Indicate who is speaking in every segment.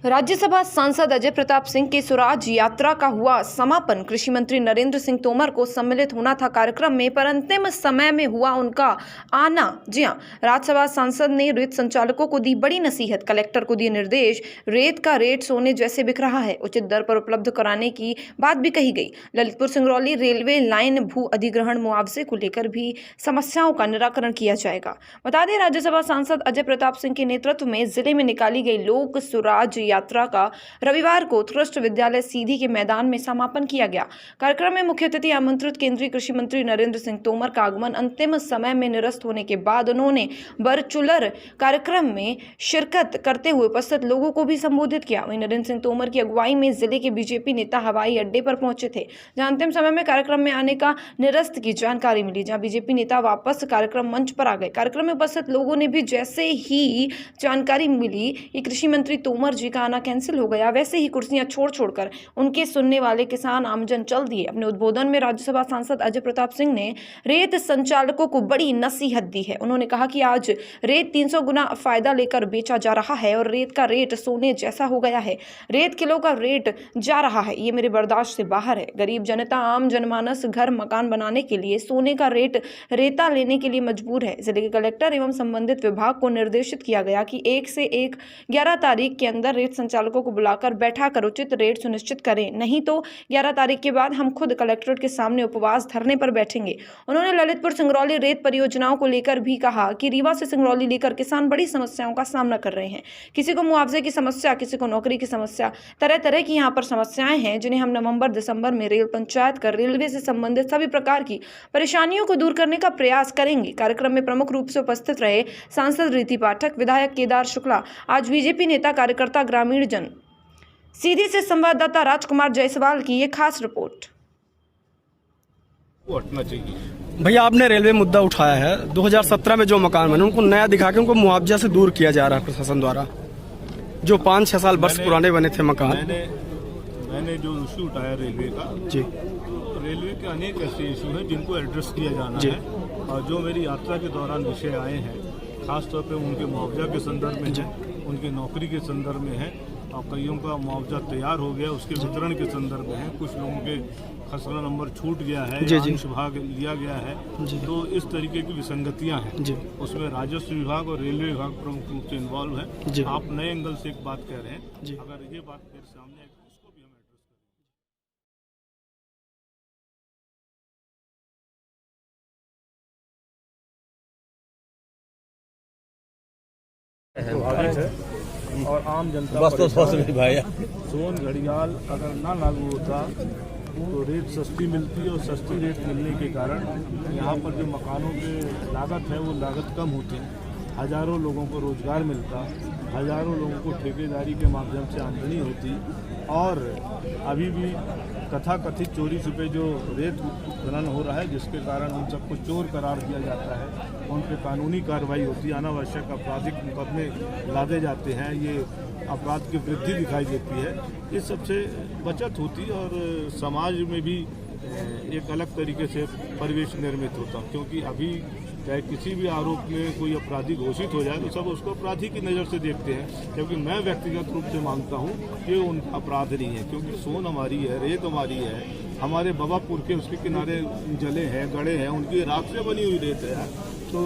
Speaker 1: राज्यसभा सांसद अजय प्रताप सिंह की स्वराज यात्रा का हुआ समापन। कृषि मंत्री नरेंद्र सिंह तोमर को सम्मिलित होना था कार्यक्रम में, पर अंतिम समय में हुआ उनका आना। जी हां, राज्यसभा सांसद ने रेत संचालकों को दी बड़ी नसीहत, कलेक्टर को दिए निर्देश। रेत का रेट सोने जैसे बिक रहा है, उचित दर पर उपलब्ध कराने की बात भी कही गई। ललितपुर सिंगरौली रेलवे लाइन भू अधिग्रहण मुआवजे को लेकर भी समस्याओं का निराकरण किया जाएगा। बता दें, राज्यसभा सांसद अजय प्रताप सिंह के नेतृत्व में जिले में निकाली गई लोक स्वराज यात्रा का रविवार को उत्कृष्ट विद्यालय सीधी के मैदान में समापन किया गया। कार्यक्रम में मुख्य अतिथि आमंत्रित केंद्रीय कृषि मंत्री नरेंद्र सिंह तोमर का आगमन अंतिम समय में निरस्त होने के बाद उन्होंने वर्चुअल कार्यक्रम में शिरकत करते हुए उपस्थित लोगों को भी संबोधित किया। वहीं नरेंद्र सिंह तोमर की अगुवाई में जिले के बीजेपी नेता हवाई अड्डे पर पहुंचे थे, जहां अंतिम समय में कार्यक्रम में आने का निरस्त की जानकारी मिली, जहां बीजेपी नेता वापस कार्यक्रम मंच पर आ गए। कार्यक्रम में उपस्थित लोगों ने भी जैसे ही जानकारी मिली कि कृषि मंत्री तोमर जी का आना कैंसिल हो गया, वैसे ही कुर्सियां छोड़ उनके सुनने वाले किसान आमजन चल दिए। अपने उद्बोधन में राज्यसभा सांसद अजय प्रताप सिंह ने रेत संचालकों को बड़ी नसीहत दी है। उन्होंने कहा कि आज रेत 300 गुना फायदा लेकर बेचा जा रहा है और रेत का रेट सोने जैसा हो गया है। रेत किलो का रेट जा रहा है, ये मेरे बर्दाश्त से बाहर है। गरीब जनता, आम जनमानस घर मकान बनाने के लिए सोने का रेट रेता लेने के लिए मजबूर है। जिले के कलेक्टर एवं संबंधित विभाग को निर्देशित किया गया कि 1 से 11 तारीख के अंदर रेत संचालकों को बुलाकर बैठाकर उचित रेट सुनिश्चित करें, नहीं तो 11 तारीख के बाद हम खुद कलेक्ट्रेट के सामने उपवास धरने पर बैठेंगे। उन्होंने ललितपुर सिंगरौली रेत परियोजनाओं को लेकर भी कहा कि रीवा से सिंगरौली लेकर किसान बड़ी समस्याओं का सामना कर रहे हैं। किसी को मुआवजे की समस्या, किसी को नौकरी की समस्या, तरह तरह की यहाँ पर समस्याएं हैं, जिन्हें हम नवंबर दिसंबर में रेल पंचायत कर रेलवे से संबंधित सभी प्रकार की परेशानियों को दूर करने का प्रयास करेंगे। कार्यक्रम में प्रमुख रूप से उपस्थित रहे सांसद रीति पाठक, विधायक केदार शुक्ला, आज बीजेपी नेता कार्यकर्ता ग्रामीण जन। सीधी से संवाददाता राजकुमार जायसवाल की ये खास रिपोर्ट।
Speaker 2: हटना चाहिए।
Speaker 3: भैया, आपने रेलवे मुद्दा उठाया है। 2017 में जो मकान बने उनको नया दिखा के उनको मुआवजा से दूर किया जा रहा है प्रशासन द्वारा। जो 5-6 साल वर्ष पुराने बने थे मकान,
Speaker 2: मैंने जो इशू उठाया रेलवे का जी, तो रेलवे के अनेक ऐसे इशू हैं जिनको एड्रेस किया जाना है, और जो मेरी यात्रा के दौरान विषय आए हैं, खासतौर पे उनके मुआवजा के संदर्भ में है, उनकी नौकरी के संदर्भ में है, और कईयों का मुआवजा तैयार हो गया उसके वितरण के संदर्भ में है। कुछ लोगों के खसरा नंबर छूट गया है, अंश भाग लिया गया है, तो इस तरीके की विसंगतियां हैं। उसमें राजस्व विभाग और रेलवे विभाग प्रमुख रूप से इन्वॉल्व है। आप नए एंगल से एक बात कह रहे हैं, अगर ये बात मेरे सामने है उसको भी हम एड्रेस करें। और आम जनता सोन घड़ियाल अगर ना लागू होता तो रेट सस्ती मिलती, और सस्ती रेट मिलने के कारण यहाँ पर जो मकानों की लागत है वो लागत कम होती, हजारों लोगों को रोजगार मिलता, हजारों लोगों को ठेकेदारी के माध्यम से आमदनी होती। और अभी भी कथाकथित चोरी छुपे जो रेत उत्खनन हो रहा है, जिसके कारण उन सबको चोर करार दिया जाता है, उन पर कानूनी कार्रवाई होती है, अनावश्यक आपराधिक मुकदमे लादे जाते हैं, ये अपराध की वृद्धि दिखाई देती है। इस सबसे बचत होती और समाज में भी एक अलग तरीके से परिवेश निर्मित होता, क्योंकि अभी चाहे किसी भी आरोप में कोई अपराधी घोषित हो जाए तो सब उसको अपराधी की नज़र से देखते हैं, जबकि मैं व्यक्तिगत रूप से मानता हूँ कि उन अपराध नहीं है, क्योंकि सोन हमारी है, रेत हमारी है, हमारे बाबा पुरखे उसके किनारे जले हैं, गड़े हैं, उनकी राख से बनी हुई रेत है, तो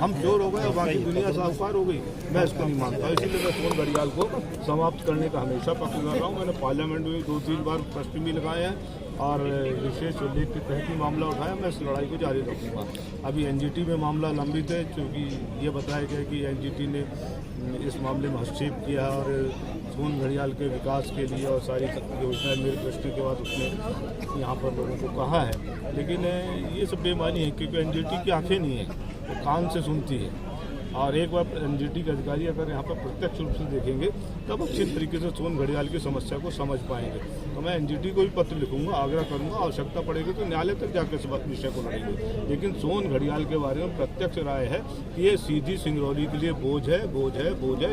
Speaker 2: हम चोर हो गए और बाकी दुनिया साहूकार हो गई। मैं इसको नहीं मानता, इसीलिए मैं सोन घड़ियाल को समाप्त करने का हमेशा पक्ष कर रहा हूँ। मैंने पार्लियामेंट में 2-3 बार प्रश्न भी लगाए हैं और विशेष उल्लेख के तहत ही मामला उठाया। मैं इस लड़ाई को जारी रखूँगा। अभी एनजीटी में मामला लंबित है, क्योंकि ये बताया गया कि एनजीटी ने इस मामले में हस्तक्षेप किया और सोन घड़ियाल के विकास के लिए और सारी योजनाएं मेरे प्रश्न के बाद उसने यहाँ पर लोगों को कहा है। लेकिन ये सब बेमानी है, क्योंकि एनजीटी की आंखें नहीं है, वो कान से सुनती है, और एक बार एनजीटी के अधिकारी अगर यहाँ पर प्रत्यक्ष रूप से देखेंगे तब अच्छी तरीके से सोन घड़ियाल की समस्या को समझ पाएंगे। तो मैं एनजीटी को भी पत्र लिखूंगा, आग्रह करूंगा, आवश्यकता पड़ेगी तो न्यायालय तक जाकर इस विषय को लड़ेंगे। लेकिन सोन घड़ियाल के बारे में प्रत्यक्ष राय है कि ये सीधी सिंगरौली के लिए बोझ है,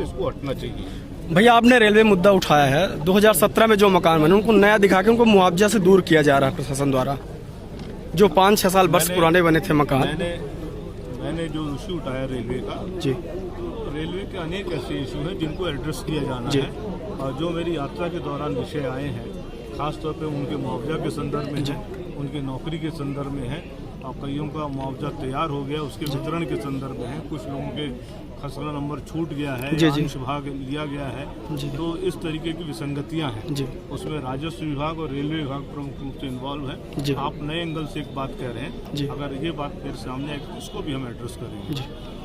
Speaker 2: इसको हटना चाहिए।
Speaker 3: भैया, आपने रेलवे मुद्दा उठाया है। 2017 में जो मकान बने उनको नया दिखा के उनको मुआवजा से दूर किया जा रहा है प्रशासन द्वारा। जो 5-6 साल वर्ष पुराने बने थे मकान,
Speaker 2: मैंने जो इशू उठाया रेलवे का जी, रेलवे के अनेक ऐसे इशू हैं जिनको एड्रेस किया जाना है, और जो मेरी यात्रा के दौरान विषय आए हैं खासतौर पे उनके मुआवजा के संदर्भ में है, उनकी नौकरी के संदर्भ में है, और कईयों का मुआवजा तैयार हो गया उसके वितरण के संदर्भ में है, कुछ लोगों के खसरा नंबर छूट गया है, अंश भाग लिया गया है, तो इस तरीके की विसंगतियां हैं। उसमें राजस्व विभाग और रेलवे विभाग प्रमुख रूप से इन्वॉल्व है। आप नए एंगल से एक बात कह रहे हैं, अगर ये बात मेरे सामने आए इसको भी हम एड्रेस करेंगे।